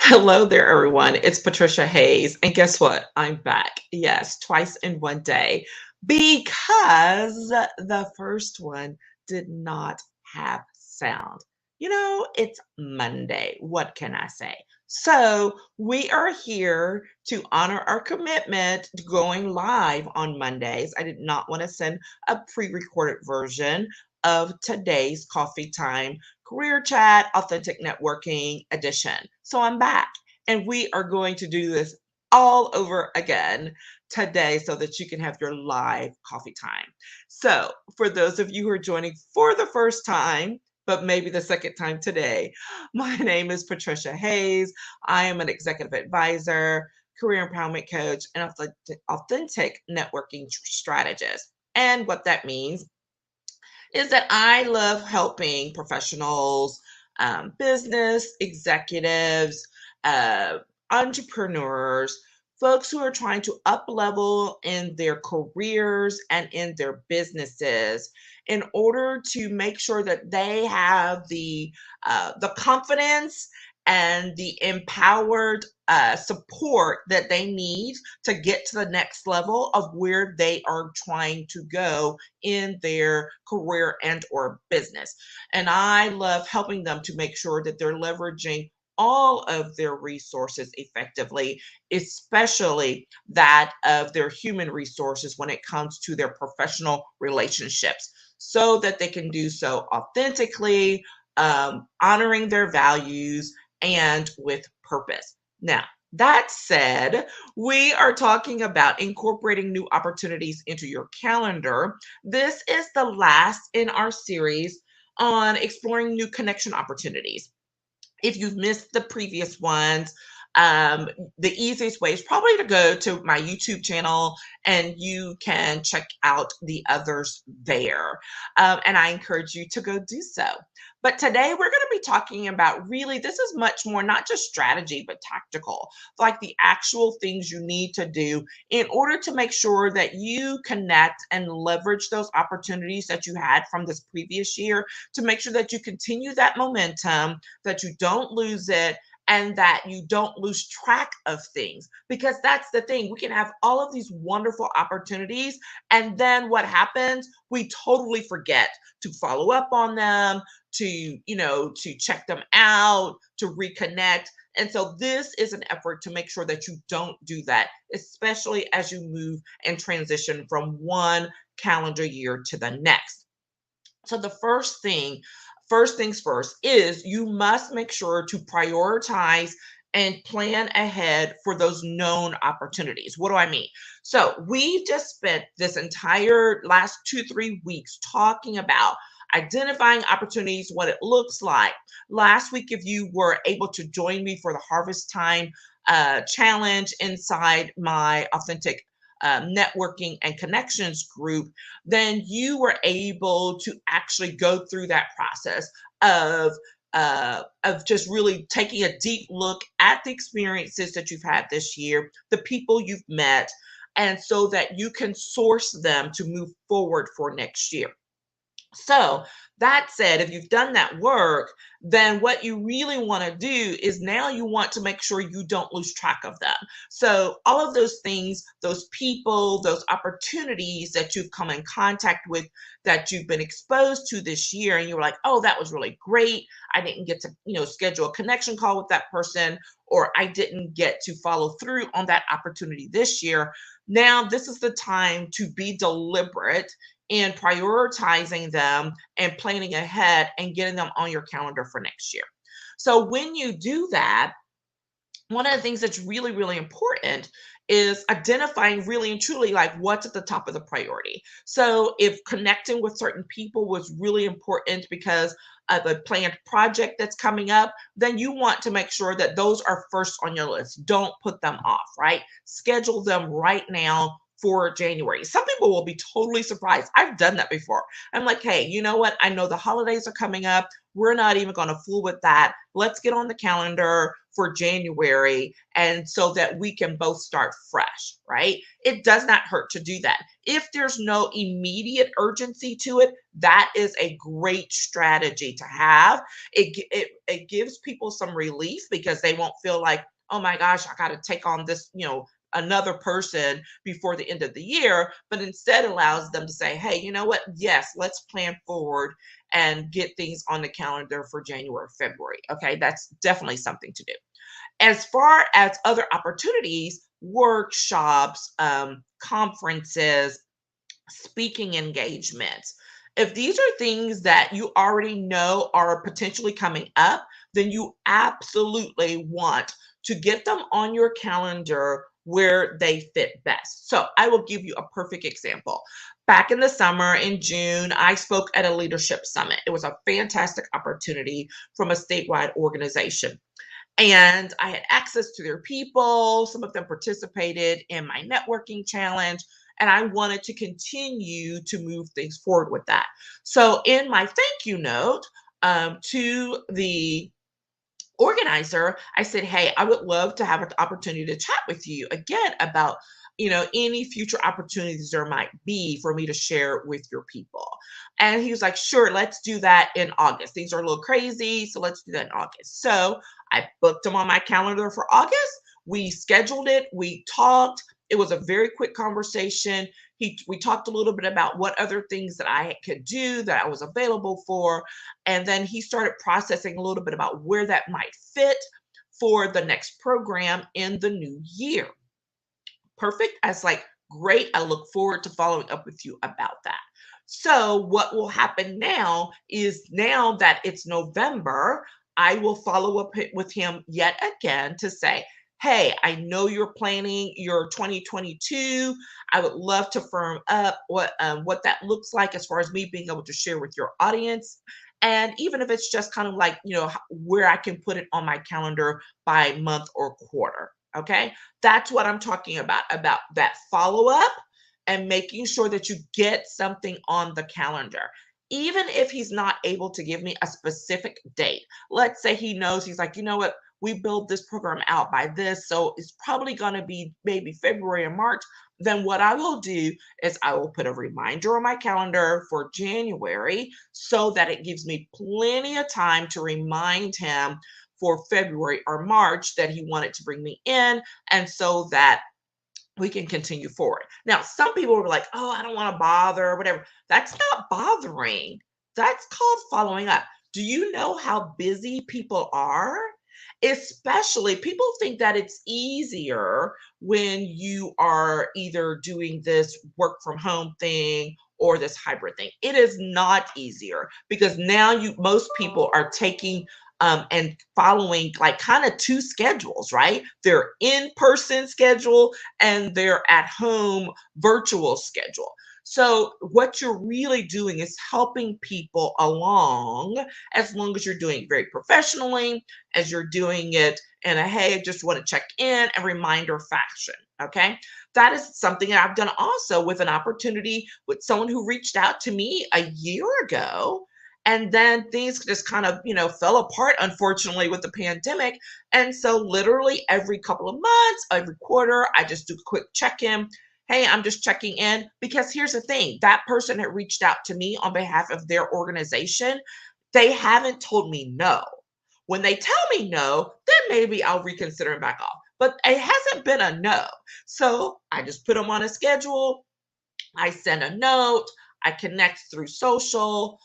Hello there, everyone. It's Patricia Hayes. And guess what? I'm back. Yes, twice in one day because the first one did not have sound. It's Monday. What can I say? So, we are here to honor our commitment to going live on Mondays. I did not want to send a pre recorded version of today's coffee time Career Chat Authentic Networking Edition. So I'm back and we are going to do this all over again today so that you can have your live coffee time. So, for those of you who are joining for the first time, but maybe the second time today, my name is Patricia Hayes. I am an executive advisor, career empowerment coach, and authentic networking strategist. And what that means is that I love helping professionals, business executives, uh, entrepreneurs, folks who are trying to up level in their careers and in their businesses in order to make sure that they have the confidence and the empowered support that they need to get to the next level of where they are trying to go in their career and or business. And I love helping them to make sure that they're leveraging all of their resources effectively, especially that of their human resources when it comes to their professional relationships, so that they can do so authentically, honoring their values, and with purpose. Now, that said, we are talking about incorporating new opportunities into your calendar. This is the last in our series on exploring new connection opportunities. If you've missed the previous ones, um, the easiest way is probably to go to my YouTube channel and you can check out the others there. And I encourage you to go do so. But today we're going to be talking about really, this is much more not just strategy, but tactical, like the actual things you need to do in order to make sure that you connect and leverage those opportunities that you had from this previous year to make sure that you continue that momentum, that you don't lose it, and that you don't lose track of things. Because that's the thing. We can have all of these wonderful opportunities. And then what happens? We totally forget to follow up on them, to check them out, to reconnect. And so this is an effort to make sure that you don't do that, especially as you move and transition from one calendar year to the next. So the first things first is you must make sure to prioritize and plan ahead for those known opportunities. What do I mean? So we've just spent this entire last 2, 3 weeks talking about identifying opportunities, what it looks like. Last week, if you were able to join me for the Harvest Time challenge inside my authentic networking and connections group, then you were able to actually go through that process of just really taking a deep look at the experiences that you've had this year, the people you've met, and so that you can source them to move forward for next year. So, that said, if you've done that work, then what you really want to do is now you want to make sure you don't lose track of them. So, all of those things, those people, those opportunities that you've come in contact with, that you've been exposed to this year, and you're like, oh, that was really great. I didn't get to, schedule a connection call with that person, or I didn't get to follow through on that opportunity this year. Now, this is the time to be deliberate in prioritizing them and planning ahead and getting them on your calendar for next year. So when you do that, one of the things that's really, really important is identifying really and truly like what's at the top of the priority. So if connecting with certain people was really important because of a planned project that's coming up, then you want to make sure that those are first on your list. Don't put them off, right? Schedule them right now for January. Some people will be totally surprised. I've done that before. I'm like, hey, you know what? I know the holidays are coming up. We're not even going to fool with that. Let's get on the calendar for January, and so that we can both start fresh, right? It does not hurt to do that. If there's no immediate urgency to it, that is a great strategy to have. It gives people some relief because they won't feel like, oh my gosh, I got to take on this, another person before the end of the year, but instead allows them to say, hey, you know what? Yes, let's plan forward and get things on the calendar for January, February. Okay, that's definitely something to do. As far as other opportunities, workshops, conferences, speaking engagements. If these are things that you already know are potentially coming up, then you absolutely want to get them on your calendar where they fit best. So I will give you a perfect example. Back in the summer in June, I spoke at a leadership summit. It was a fantastic opportunity from a statewide organization. And I had access to their people. Some of them participated in my networking challenge, and I wanted to continue to move things forward with that. So, in my thank you note to the organizer, I said, hey, I would love to have an opportunity to chat with you again about, any future opportunities there might be for me to share with your people. And he was like, sure, let's do that in August. Things are a little crazy, so let's do that in August. So I booked him on my calendar for August. We scheduled it, we talked. It was a very quick conversation. We talked a little bit about what other things that I could do that I was available for. And then he started processing a little bit about where that might fit for the next program in the new year. Perfect. I was like, great. I look forward to following up with you about that. So, what will happen now is now that it's November, I will follow up with him yet again to say, hey, I know you're planning your 2022. I would love to firm up what that looks like as far as me being able to share with your audience. And even if it's just kind of like, where I can put it on my calendar by month or quarter. Okay. That's what I'm talking about that follow up and making sure that you get something on the calendar. Even if he's not able to give me a specific date, let's say he knows, he's like, you know what, we build this program out by this, so it's probably going to be maybe February or March. Then what I will do is I will put a reminder on my calendar for January so that it gives me plenty of time to remind him for February or March that he wanted to bring me in, and so that we can continue forward. Now, some people were like, oh, I don't want to bother or whatever. That's not bothering. That's called following up. Do you know how busy people are? Especially people think that it's easier when you are either doing this work from home thing or this hybrid thing. It is not easier because now most people are taking and following like kind of two schedules, right? Their in-person schedule and their at-home virtual schedule. So what you're really doing is helping people along as long as you're doing it very professionally, as you're doing it in a, hey, I just want to check in and reminder fashion. Okay. That is something that I've done also with an opportunity with someone who reached out to me a year ago. And then things just kind of, fell apart, unfortunately, with the pandemic. And so, literally, every couple of months, every quarter, I just do a quick check in. Hey, I'm just checking in because here's the thing, that person had reached out to me on behalf of their organization. They haven't told me no. When they tell me no, then maybe I'll reconsider and back off. But it hasn't been a no. So I just put them on a schedule. I send a note. I connect through social,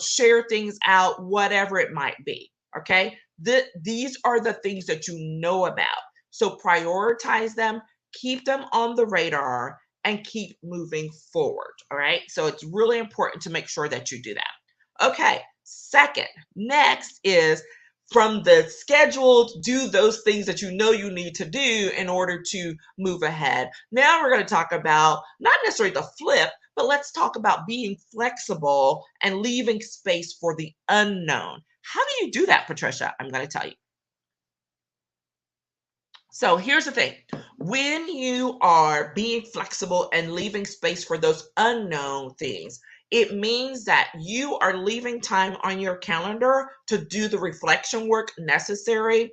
share things out, whatever it might be. Okay. These are the things that you know about. So prioritize them, keep them on the radar, and keep moving forward. All right. So it's really important to make sure that you do that. Okay. Second, next is from the scheduled, do those things that you know you need to do in order to move ahead. Now we're going to talk about not necessarily the flip, but let's talk about being flexible and leaving space for the unknown. How do you do that, Patricia? I'm going to tell you. So here's the thing. When you are being flexible and leaving space for those unknown things, it means that you are leaving time on your calendar to do the reflection work necessary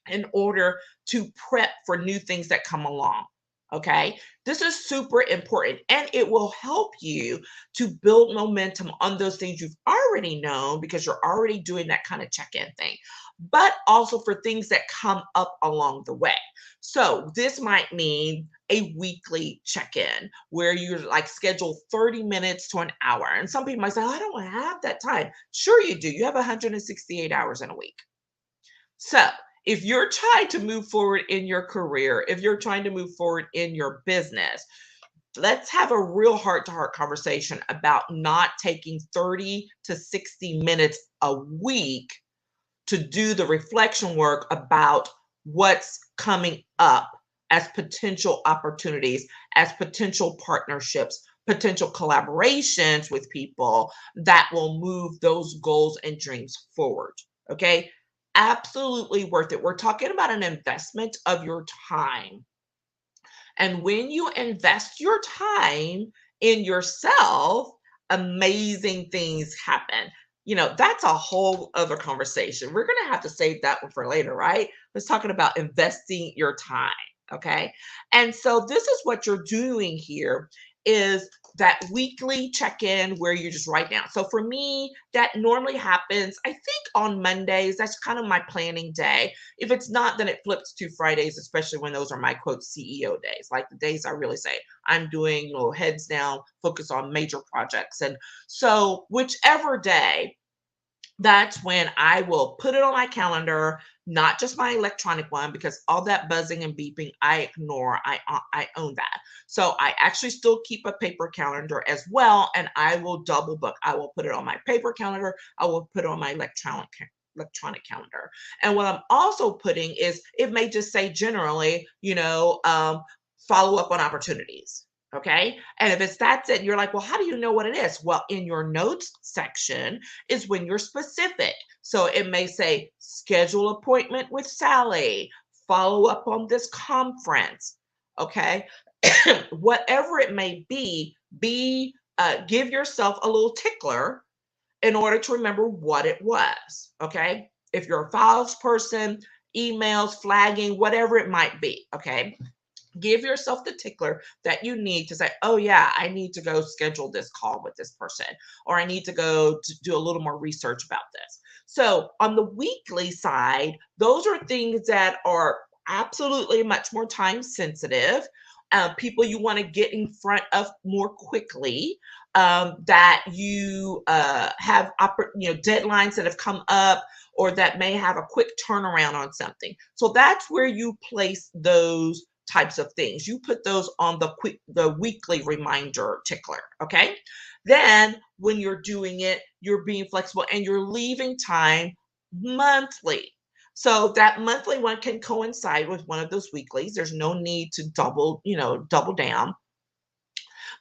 in order to prep for new things that come along. Okay, this is super important and it will help you to build momentum on those things you've already known because you're already doing that kind of check in thing, but also for things that come up along the way. So, this might mean a weekly check in where you like schedule 30 minutes to an hour. And some people might say, "Oh, I don't have that time." Sure, you do. You have 168 hours in a week. So, if you're trying to move forward in your career, if you're trying to move forward in your business, let's have a real heart to heart conversation about not taking 30 to 60 minutes a week to do the reflection work about what's coming up as potential opportunities, as potential partnerships, potential collaborations with people that will move those goals and dreams forward. Okay. Absolutely worth it. We're talking about an investment of your time. And when you invest your time in yourself, amazing things happen. That's a whole other conversation. We're going to have to save that one for later, right? Let's talking about investing your time. Okay. And so this is what you're doing here is that weekly check-in where you just write down. So for me, that normally happens, I think on Mondays. That's kind of my planning day. If it's not, then it flips to Fridays, especially when those are my quote CEO days, like the days I really say I'm doing, heads down, focus on major projects. And so, whichever day, that's when I will put it on my calendar, not just my electronic one, because all that buzzing and beeping I ignore. I own that. So I actually still keep a paper calendar as well, and I will double book. I will put it on my paper calendar. I will put it on my electronic calendar. And what I'm also putting is it may just say generally, follow up on opportunities. Okay. And if it's that's it, you're like, well, how do you know what it is? Well, in your notes section is when you're specific. So it may say schedule appointment with Sally, follow up on this conference. Okay. Whatever it may be give yourself a little tickler in order to remember what it was. Okay. If you're a files person, emails, flagging, whatever it might be. Okay. Give yourself the tickler that you need to say, oh, yeah, I need to go schedule this call with this person, or I need to go to do a little more research about this. So, on the weekly side, those are things that are absolutely much more time sensitive. People you want to get in front of more quickly, that you have deadlines that have come up or that may have a quick turnaround on something. So that's where you place those types of things. You put those on the weekly reminder tickler. Okay. Then when you're doing it, you're being flexible and you're leaving time monthly. So that monthly one can coincide with one of those weeklies. There's no need to double down,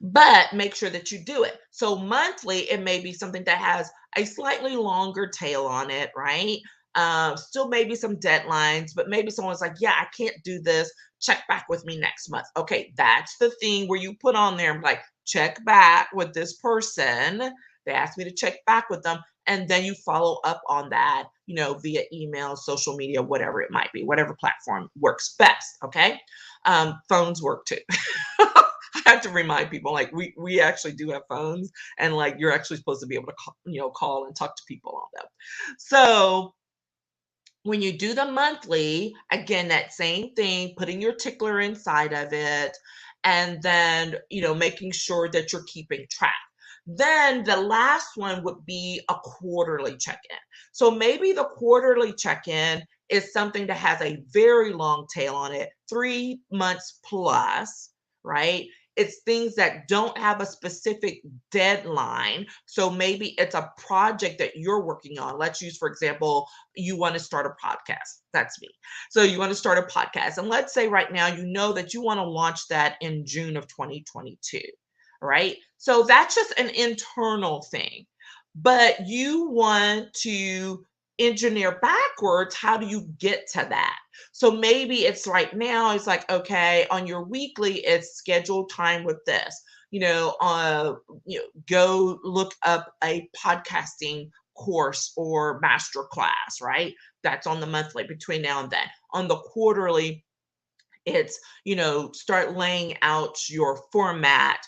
but make sure that you do it. So monthly, it may be something that has a slightly longer tail on it, right? Still maybe some deadlines, but maybe someone's like, yeah, I can't do this. Check back with me next month. Okay, that's the thing where you put on there, like, check back with this person. They asked me to check back with them. And then you follow up on that, via email, social media, whatever it might be, whatever platform works best. Okay. Phones work too. I have to remind people like we actually do have phones and like you're actually supposed to be able to call and talk to people on them. So when you do the monthly, again, that same thing, putting your tickler inside of it, and then, making sure that you're keeping track. Then the last one would be a quarterly check in. So maybe the quarterly check in is something that has a very long tail on it, 3 months plus, right? It's things that don't have a specific deadline. So maybe it's a project that you're working on. Let's use, for example, you want to start a podcast. That's me. So you want to start a podcast. And let's say right now, you know that you want to launch that in June of 2022, right? So that's just an internal thing. But you want to engineer backwards, how do you get to that? So maybe it's right now, it's like, okay, on your weekly, it's scheduled time with this. Go look up a podcasting course or master class, right? That's on the monthly between now and then. On the quarterly, it's, start laying out your format,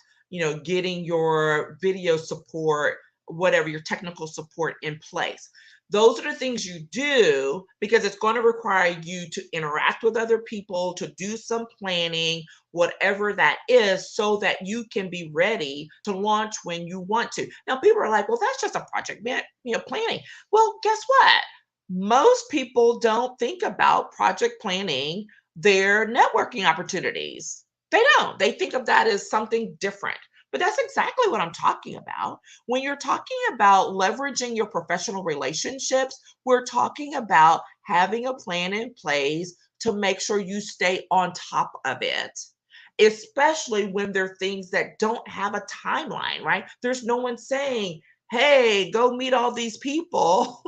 getting your video support, whatever, your technical support in place. Those are the things you do because it's going to require you to interact with other people, to do some planning, whatever that is, so that you can be ready to launch when you want to. Now, people are like, well, that's just a project, man, planning. Well, guess what? Most people don't think about project planning their networking opportunities. They don't. They think of that as something different. But that's exactly what I'm talking about. When you're talking about leveraging your professional relationships, we're talking about having a plan in place to make sure you stay on top of it, especially when there are things that don't have a timeline, right? There's no one saying, hey, go meet all these people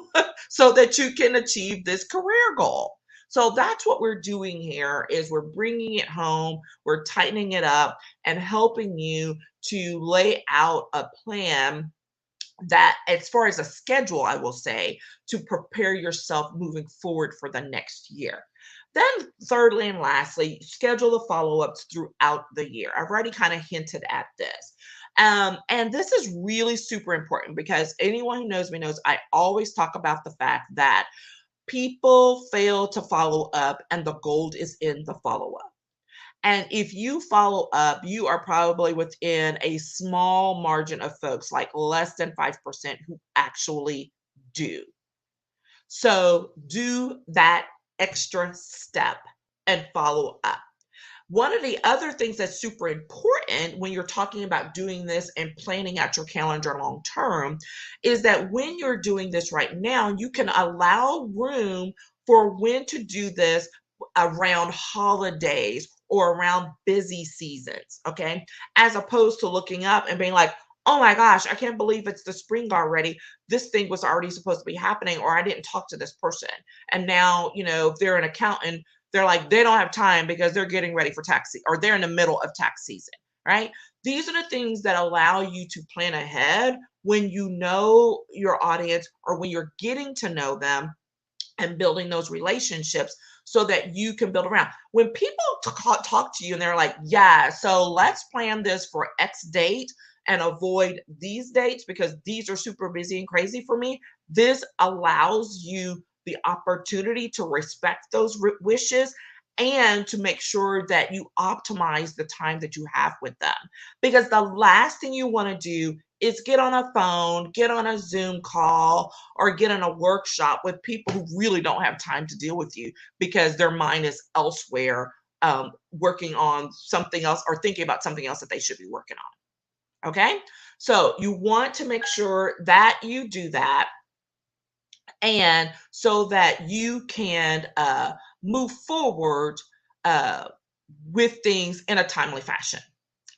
so that you can achieve this career goal. So that's what we're doing here is we're bringing it home, we're tightening it up and helping you to lay out a plan that, as far as a schedule, I will say, to prepare yourself moving forward for the next year. Then, thirdly and lastly, schedule the follow ups throughout the year. I've already kind of hinted at this. And this is really super important because anyone who knows me knows I always talk about the fact that people fail to follow up, and the gold is in the follow up. And if you follow up, you are probably within a small margin of folks, like less than 5%, who actually do. So do that extra step and follow up. One of the other things that's super important when you're talking about doing this and planning out your calendar long term is that when you're doing this right now, you can allow room for when to do this around holidays or around busy seasons, okay? As opposed to looking up and being like, oh my gosh, I can't believe it's the spring already. This thing was already supposed to be happening, or I didn't talk to this person. And now, if they're an accountant, they're like, they don't have time because they're getting ready for tax or they're in the middle of tax season, right? These are the things that allow you to plan ahead when you know your audience or when you're getting to know them and building those relationships so that you can build around. When people talk to you and they're like, yeah, so let's plan this for X date and avoid these dates because these are super busy and crazy for me. This allows you the opportunity to respect those wishes and to make sure that you optimize the time that you have with them. Because the last thing you want to do is get on a phone, get on a Zoom call, or get in a workshop with people who really don't have time to deal with you because their mind is elsewhere, working on something else or thinking about something else that they should be working on. Okay. So you want to make sure that you do that, and so that you can move forward uh, with things in a timely fashion.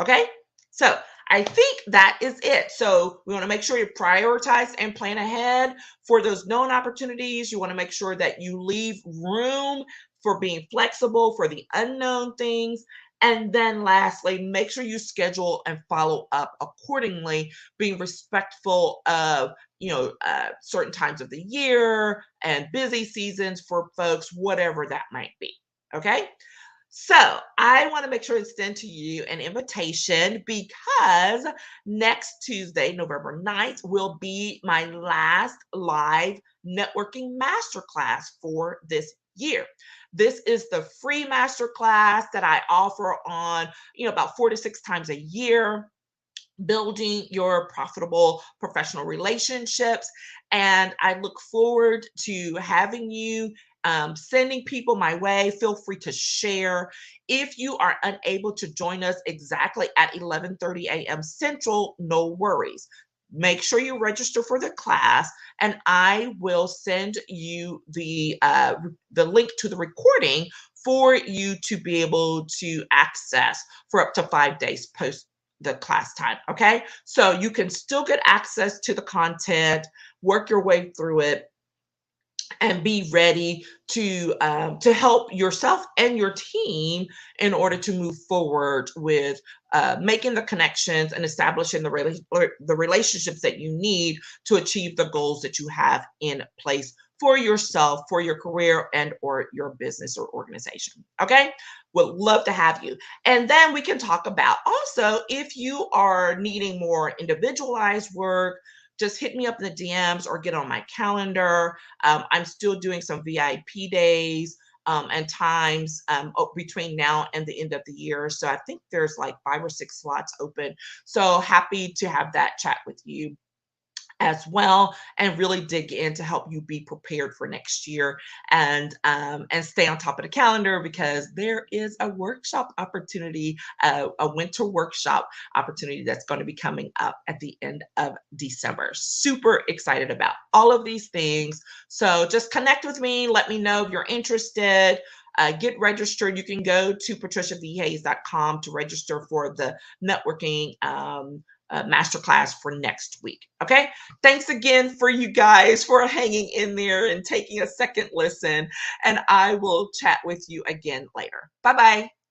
Okay, so I think that is it. So we want to make sure you prioritize and plan ahead for those known opportunities. You want to make sure that you leave room for being flexible for the unknown things. And then lastly, make sure you schedule and follow up accordingly, being respectful of certain times of the year and busy seasons for folks, whatever that might be. Okay. So I want to make sure to extend to you an invitation because next Tuesday, November 9th, will be my last live networking masterclass for this year. This is the free masterclass that I offer on, about 4 to 6 times a year, building your profitable professional relationships. And I look forward to having you, sending people my way. Feel free to share. If you are unable to join us exactly at 11:30 a.m. Central, no worries. Make sure you register for the class, and I will send you the link to the recording for you to be able to access for up to 5 days post the class time. Okay. So you can still get access to the content, work your way through it. and be ready to help yourself and your team in order to move forward with making the connections and establishing the relationships that you need to achieve the goals that you have in place for yourself, for your career, and or your business or organization. Okay, would love to have you. And then we can talk about also if you are needing more individualized work, just hit me up in the DMs or get on my calendar. I'm still doing some VIP days and times between now and the end of the year. So I think there's like 5 or 6 slots open. So happy to have that chat with you as well, and really dig in to help you be prepared for next year and stay on top of the calendar because there is a workshop opportunity, a winter workshop opportunity that's going to be coming up at the end of December. Super excited about all of these things. So just connect with me, let me know if you're interested. Get registered. You can go to patriciavhayes.com to register for the networking masterclass for next week. Okay. Thanks again for you guys for hanging in there and taking a second listen. And I will chat with you again later. Bye bye.